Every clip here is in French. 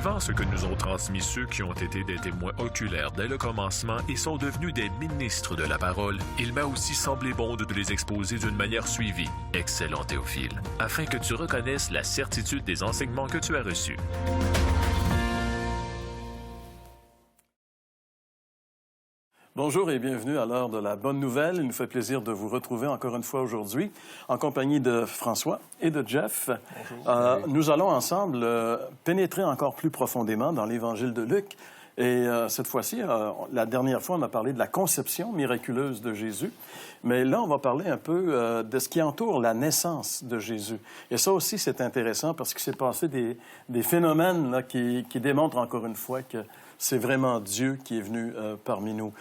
suivant ce que nous ont transmis ceux qui ont été des témoins oculaires dès le commencement et sont devenus des ministres de la parole, il m'a aussi semblé bon de les exposer d'une manière suivie, excellent Théophile, afin que tu reconnaisses la certitude des enseignements que tu as reçus. Bonjour et bienvenue à l'heure de la bonne nouvelle. Il nous fait plaisir de vous retrouver encore une fois aujourd'hui en compagnie de François et de Jeff. Nous allons ensemble pénétrer encore plus profondément dans l'Évangile de Luc. Et cette fois-ci, la dernière fois, on a parlé de la conception miraculeuse de Jésus. Mais là, on va parler un peu de ce qui entoure la naissance de Jésus. Et ça aussi, c'est intéressant parce qu'il s'est passé des phénomènes là, qui démontrent encore une fois que c'est vraiment Dieu qui est venu parmi nous.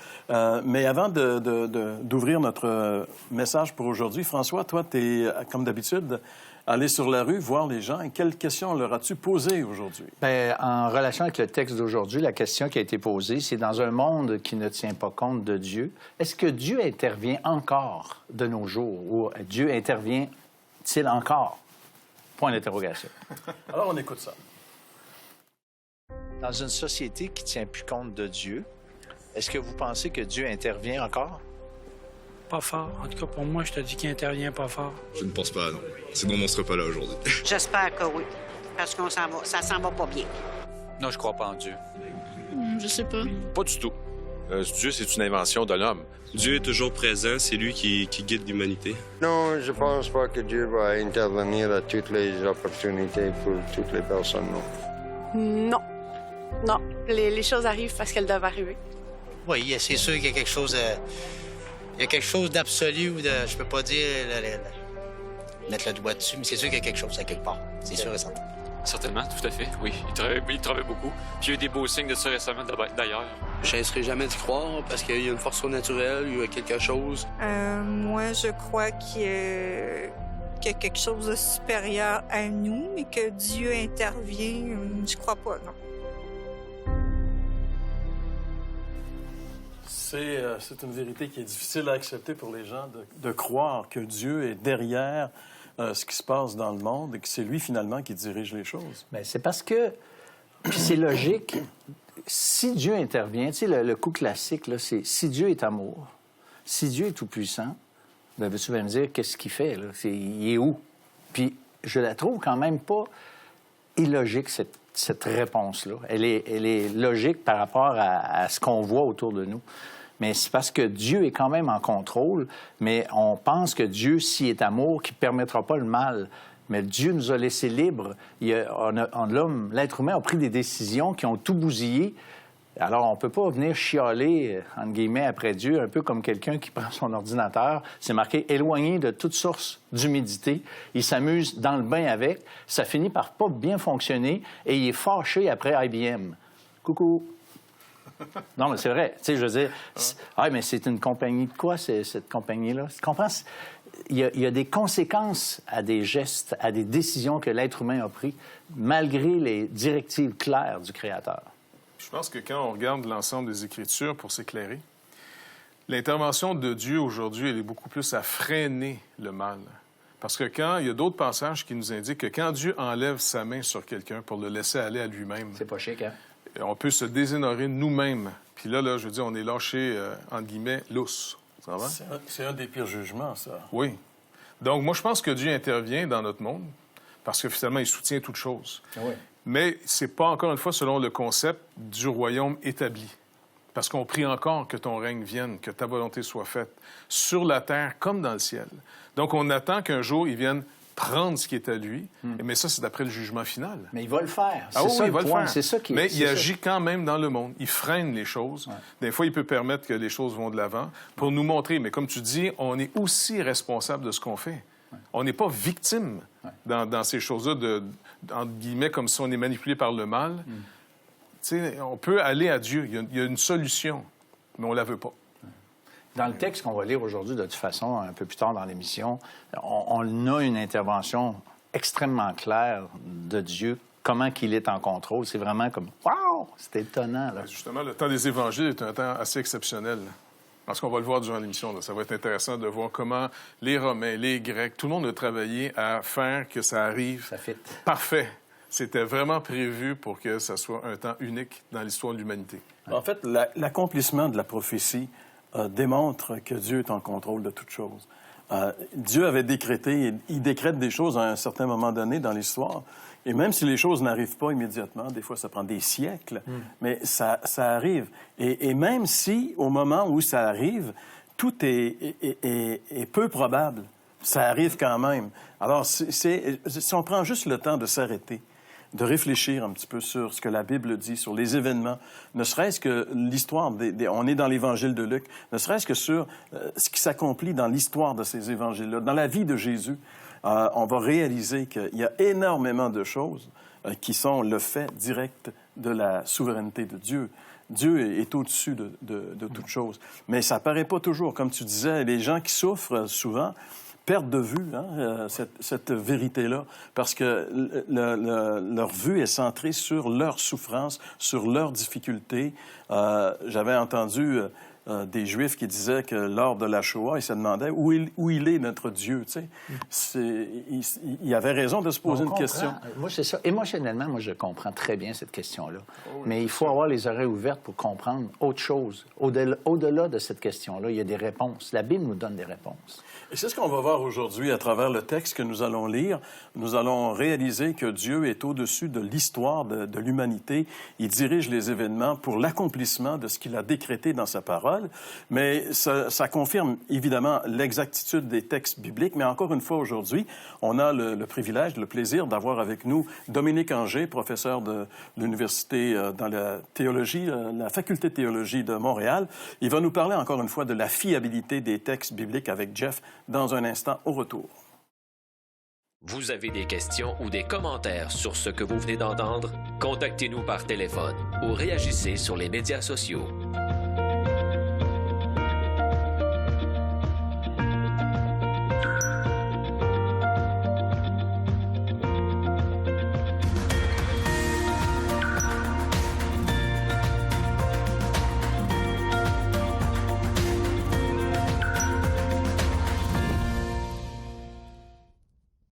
Mais avant d'ouvrir notre message pour aujourd'hui, François, toi, tu es, comme d'habitude, allé sur la rue, voir les gens. Et quelles questions leur as-tu posées aujourd'hui? Bien, en relation avec le texte d'aujourd'hui, la question qui a été posée, c'est dans un monde qui ne tient pas compte de Dieu, est-ce que Dieu intervient encore de nos jours? Ou Dieu intervient-il encore? Point d'interrogation. Alors, on écoute ça. Dans une société qui ne tient plus compte de Dieu, est-ce que vous pensez que Dieu intervient encore? Pas fort. En tout cas, pour moi, je te dis qu'il intervient pas fort. Je ne pense pas, non. Sinon, on n'en serait pas là aujourd'hui. J'espère que oui, parce qu'on s'en va, ça s'en va pas bien. Non, je crois pas en Dieu. Je sais pas. Pas du tout. Dieu, c'est une invention de l'homme. Dieu est toujours présent, c'est lui qui guide l'humanité. Non, je pense pas que Dieu va intervenir à toutes les opportunités pour toutes les personnes, non. Non. Non, les choses arrivent parce qu'elles doivent arriver. Oui, c'est sûr qu'il y a quelque chose... il y a quelque chose d'absolu ou de... Je peux pas dire... mettre le doigt dessus, mais c'est sûr qu'il y a quelque chose à quelque part. C'est sûr et certain. Certainement, tout à fait, oui. Il travaille beaucoup. Puis il y a eu des beaux signes de ça récemment, d'ailleurs. Je n'essaierai jamais d'y croire parce qu'il y a une force surnaturelle, il y a quelque chose. Moi, je crois qu'il y a quelque chose de supérieur à nous, mais que Dieu intervient, je crois pas, non. C'est une vérité qui est difficile à accepter pour les gens, de croire que Dieu est derrière ce qui se passe dans le monde et que c'est lui, finalement, qui dirige les choses. Bien, c'est parce que, puis c'est logique, si Dieu intervient, tu sais, le coup classique, là, c'est si Dieu est amour, si Dieu est tout-puissant, bien, veux-tu bien me dire qu'est-ce qu'il fait, là? Il est où? Puis je la trouve quand même pas illogique, cette réponse-là. Elle est logique par rapport à ce qu'on voit autour de nous. Mais c'est parce que Dieu est quand même en contrôle, mais on pense que Dieu, s'il est amour, qu'il ne permettra pas le mal. Mais Dieu nous a laissés libres. L'être humain a pris des décisions qui ont tout bousillé. Alors, on ne peut pas venir chialer, entre guillemets, après Dieu, un peu comme quelqu'un qui prend son ordinateur. C'est marqué « éloigné de toute source d'humidité ». Il s'amuse dans le bain avec. Ça finit par pas bien fonctionner et il est fâché après IBM. Coucou! Non, mais c'est vrai. Tu sais, je veux dire, mais c'est une compagnie de quoi, cette compagnie-là? Tu comprends? Il y a des conséquences à des gestes, à des décisions que l'être humain a prises, malgré les directives claires du Créateur. Je pense que quand on regarde l'ensemble des Écritures pour s'éclairer, l'intervention de Dieu aujourd'hui, elle est beaucoup plus à freiner le mal. Parce que quand il y a d'autres passages qui nous indiquent que quand Dieu enlève sa main sur quelqu'un pour le laisser aller à lui-même... C'est pas chic, hein? On peut se déshonorer nous-mêmes. Puis là, je veux dire, on est lâché, entre guillemets, lousse. Ça va? C'est un des pires jugements, ça. Oui. Donc, moi, je pense que Dieu intervient dans notre monde parce que, finalement, il soutient toute chose. Oui. Mais c'est pas, encore une fois, selon le concept du royaume établi. Parce qu'on prie encore que ton règne vienne, que ta volonté soit faite, sur la terre comme dans le ciel. Donc, on attend qu'un jour, il vienne prendre ce qui est à lui, mais ça, c'est d'après le jugement final. Mais il va le faire. Ah oui, il va le faire. C'est ça qui... Mais il agit quand même dans le monde. Il freine les choses. Ouais. Des fois, il peut permettre que les choses vont de l'avant pour nous montrer. Mais comme tu dis, on est aussi responsable de ce qu'on fait. Ouais. On n'est pas victime dans ces choses-là, entre guillemets, comme si on est manipulé par le mal. Tu sais, on peut aller à Dieu. Il y a une solution, mais on ne la veut pas. Dans le texte qu'on va lire aujourd'hui, de toute façon, un peu plus tard dans l'émission, on a une intervention extrêmement claire de Dieu, comment qu'il est en contrôle. C'est vraiment comme « wow! » C'est étonnant. Là. Justement, le temps des évangiles est un temps assez exceptionnel. Parce qu'on va le voir durant l'émission. Ça va être intéressant de voir comment les Romains, les Grecs, tout le monde a travaillé à faire que ça arrive ça fit. Parfait C'était vraiment prévu pour que ça soit un temps unique dans l'histoire de l'humanité. En fait, l'accomplissement de la prophétie démontre que Dieu est en contrôle de toutes choses. Dieu avait décrété, il décrète des choses à un certain moment donné dans l'histoire, et même si les choses n'arrivent pas immédiatement, des fois ça prend des siècles, mais ça arrive. Et même si, au moment où ça arrive, tout est peu probable, ça arrive quand même. Alors, si on prend juste le temps de s'arrêter, de réfléchir un petit peu sur ce que la Bible dit, sur les événements, ne serait-ce que l'histoire, on est dans l'Évangile de Luc, ne serait-ce que sur ce qui s'accomplit dans l'histoire de ces évangiles-là, dans la vie de Jésus, on va réaliser qu'il y a énormément de choses qui sont le fait direct de la souveraineté de Dieu. Dieu est au-dessus de toute chose. Mais ça paraît pas toujours. Comme tu disais, les gens qui souffrent souvent perdent de vue cette vérité-là, parce que leur vue est centrée sur leur souffrance, sur leurs difficultés. J'avais entendu des Juifs qui disaient que lors de la Shoah, ils se demandaient où il est notre Dieu. Tu sais. Il avait raison de se poser une question. Moi, c'est ça. Émotionnellement, moi, je comprends très bien cette question-là. Mais il faut avoir les oreilles ouvertes pour comprendre autre chose. Au-delà de cette question-là, il y a des réponses. La Bible nous donne des réponses. Et c'est ce qu'on va voir aujourd'hui à travers le texte que nous allons lire. Nous allons réaliser que Dieu est au-dessus de l'histoire de l'humanité. Il dirige les événements pour l'accomplissement de ce qu'il a décrété dans sa parole. Mais ça confirme évidemment l'exactitude des textes bibliques. Mais encore une fois, aujourd'hui, on a le privilège, le plaisir d'avoir avec nous Dominique Angers, professeur de l'université dans la théologie, la faculté de théologie de Montréal. Il va nous parler encore une fois de la fiabilité des textes bibliques avec Jeff dans un instant au retour. Vous avez des questions ou des commentaires sur ce que vous venez d'entendre? Contactez-nous par téléphone ou réagissez sur les médias sociaux.